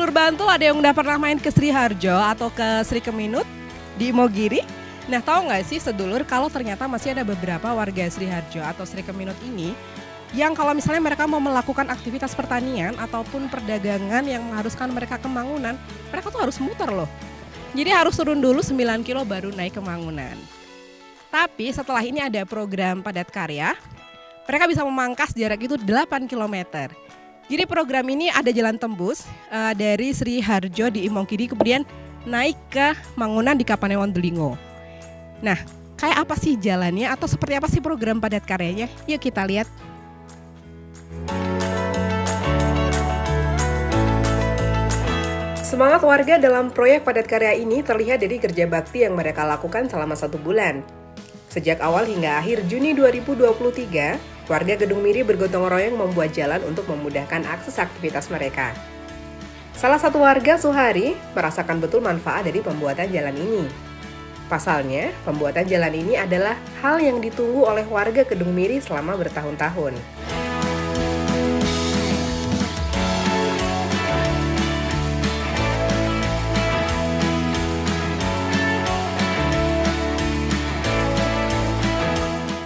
sedulur Bantul ada yang udah pernah main ke Sri Harjo atau ke Sri Keminut di Imogiri? Nah, tahu nggak sih sedulur kalau ternyata masih ada beberapa warga Sri Harjo atau Sri Keminut ini yang kalau misalnya mereka mau melakukan aktivitas pertanian ataupun perdagangan yang mengharuskan mereka ke Mangunan, mereka tuh harus muter loh. Jadi harus turun dulu 9 kilo baru naik ke Mangunan. Tapi setelah ini ada program padat karya, mereka bisa memangkas jarak itu 8 km. Jadi program ini ada jalan tembus dari Sri Harjo di Imogiri kemudian naik ke Mangunan di Kapanewon Delingo. Nah, kayak apa sih jalannya atau seperti apa sih program padat karyanya? Yuk kita lihat. Semangat warga dalam proyek padat karya ini terlihat dari kerja bakti yang mereka lakukan selama 1 bulan. Sejak awal hingga akhir Juni 2023, warga Gedung Miri bergotong royong membuat jalan untuk memudahkan akses aktivitas mereka. Salah satu warga, Suhari, merasakan betul manfaat dari pembuatan jalan ini. Pasalnya, pembuatan jalan ini adalah hal yang ditunggu oleh warga Gedung Miri selama bertahun-tahun.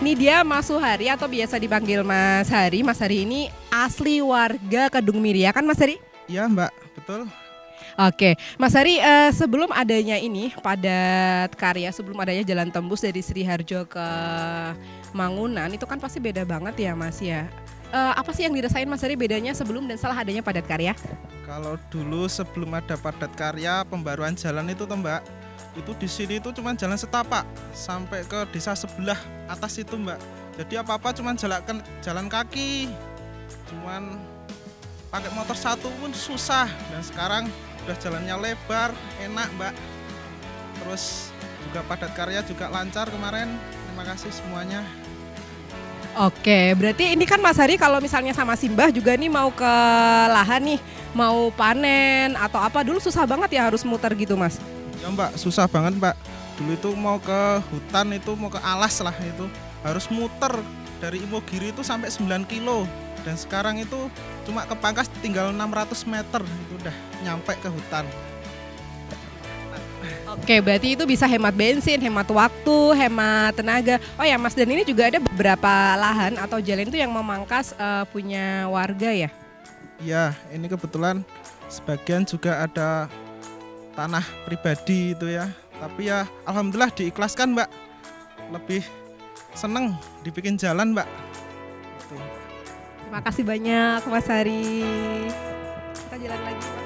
Ini dia Mas Suhari atau biasa dipanggil Mas Hari. Mas Hari ini asli warga Kedung Miri ya kan Mas Hari? Iya Mbak, betul. Oke, Mas Hari sebelum adanya ini padat karya, sebelum adanya jalan tembus dari Sri Harjo ke Mangunan itu kan pasti beda banget ya Mas ya. Apa sih yang dirasain Mas Hari bedanya sebelum dan setelah adanya padat karya? Kalau dulu sebelum ada padat karya, pembaruan jalan itu toh Mbak, itu di sini itu cuma jalan setapak sampai ke desa sebelah atas itu Mbak. Jadi apa-apa cuma jalan kaki, cuman pakai motor satu pun susah. Dan sekarang udah jalannya lebar, enak Mbak. Terus juga padat karya juga lancar kemarin. Terima kasih semuanya. Oke, berarti ini kan Mas Hari kalau misalnya sama Simbah juga nih mau ke lahan nih, mau panen atau apa dulu susah banget ya harus muter gitu Mas? Ya Mbak, susah banget Mbak. Dulu itu mau ke hutan itu, mau ke alas lah itu harus muter dari Imogiri itu sampai 9 kilo. Dan sekarang itu cuma ke Pangkas tinggal 600 meter itu udah nyampe ke hutan. Oke, berarti itu bisa hemat bensin, hemat waktu, hemat tenaga. Oh ya Mas, dan ini juga ada beberapa lahan atau jalan itu yang memangkas punya warga ya? Iya, ini kebetulan sebagian juga ada tanah pribadi itu ya. Tapi ya alhamdulillah diikhlaskan Mbak. Lebih seneng dibikin jalan Mbak. Gitu. Terima kasih banyak Mas Hari. Kita jalan lagi Mas.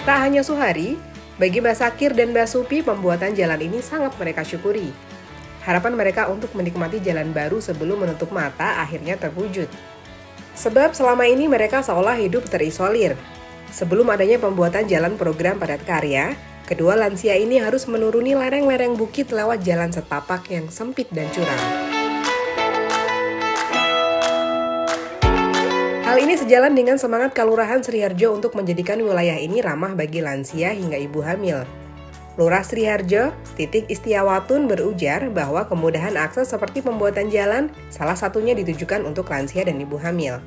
Tak hanya Suhari, bagi Mbak Sakir dan Mbak Supi pembuatan jalan ini sangat mereka syukuri. Harapan mereka untuk menikmati jalan baru sebelum menutup mata akhirnya terwujud. Sebab selama ini mereka seolah hidup terisolir. Sebelum adanya pembuatan jalan program padat karya, kedua lansia ini harus menuruni lereng-lereng bukit lewat jalan setapak yang sempit dan curam. Hal ini sejalan dengan semangat Kelurahan Sri Harjo untuk menjadikan wilayah ini ramah bagi lansia hingga ibu hamil. Lurah Sri Harjo, Titik Istiawatun berujar bahwa kemudahan akses seperti pembuatan jalan salah satunya ditujukan untuk lansia dan ibu hamil.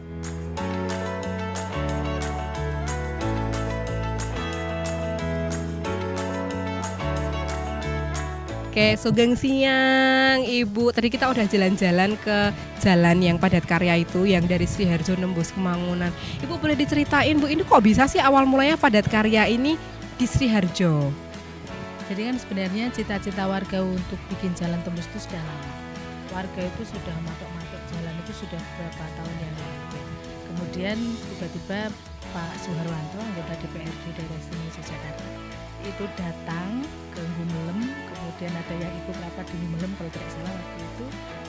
Oke, sugeng siang Ibu. Tadi kita udah jalan-jalan ke jalan yang padat karya itu yang dari Sri Harjo nembus ke Mangunan. Ibu boleh diceritain Bu, ini kok bisa sih awal mulanya padat karya ini di Sri Harjo? Jadi kan sebenarnya cita-cita warga untuk bikin jalan tembus itu sudah lama. Warga itu sudah matok-matok jalan itu sudah beberapa tahun yang lalu. Kemudian tiba-tiba Pak Suharwanto, anggota DPRD daerah istimewa Yogyakarta, itu datang ke Gumelem, kemudian ada yang ikut rapat di Gumelem kalau tidak salah waktu itu,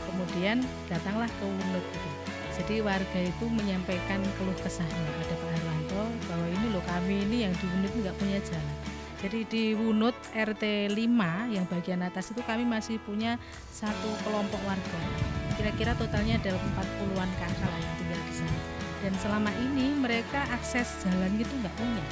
kemudian datanglah ke Wunut gitu. Jadi warga itu menyampaikan keluh kesahnya pada Pak Harwanto bahwa ini loh kami ini yang di Wunut nggak punya jalan. Jadi di Wunut RT 5 yang bagian atas itu kami masih punya satu kelompok warga. Kira-kira totalnya ada 40-an kakak lah yang tinggal di sana. Dan selama ini mereka akses jalan gitu nggak punya.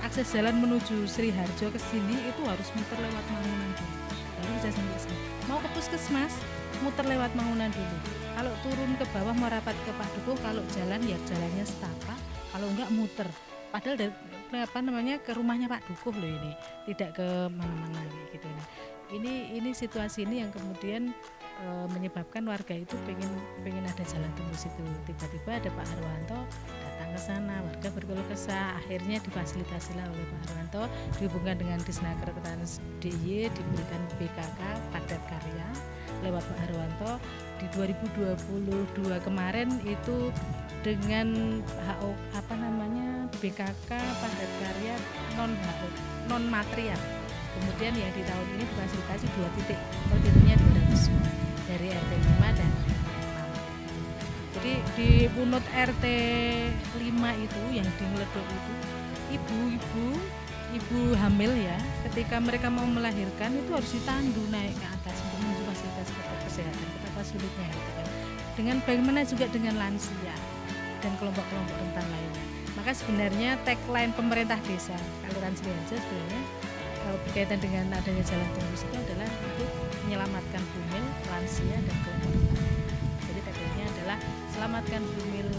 Akses jalan menuju Sri Harjo ke sini itu harus muter lewat Mangunan dulu. baru bisa sampai sini. Mau ke puskesmas, muter lewat Mangunan dulu. Kalau turun ke bawah mau rapat ke Pak Dukuh, kalau jalan ya jalannya setapak, kalau enggak muter. Padahal dari ke rumahnya Pak Dukuh loh ini, tidak ke mana-mana gitu. Ini situasi ini yang kemudian menyebabkan warga itu pengen ada jalan tembus itu. Tiba-tiba ada Pak Harwanto datang ke sana, warga berkeluh kesah, akhirnya difasilitasilah oleh Pak Harwanto, dihubungkan dengan Disnaker Trans DIY, diberikan BKK padat karya lewat Pak Harwanto. Di 2022 kemarin itu dengan BKK padat karya non material. Kemudian ya di tahun ini difasilitasi 2 titik, titiknya di Undang dari RT 5 dan RT 6. Jadi di punut RT 5 itu yang di Ngledok itu ibu hamil ya, ketika mereka mau melahirkan itu harus ditandu naik ke atas untuk menuju fasilitas kesehatan. Betapa sulitnya gitu kan. Dengan bagaimana juga dengan lansia dan kelompok-kelompok rentan lainnya. Maka sebenarnya tagline pemerintah desa Kelurahan Sriharjo sebenarnya berkaitan dengan adanya jalan tembus itu adalah untuk menyelamatkan bumil, lansia dan kelompok rentan. Jadi tagline-nya adalah selamatkan bumil,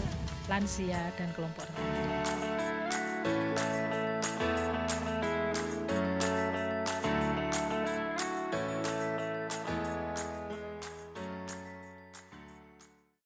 lansia dan kelompok rentan.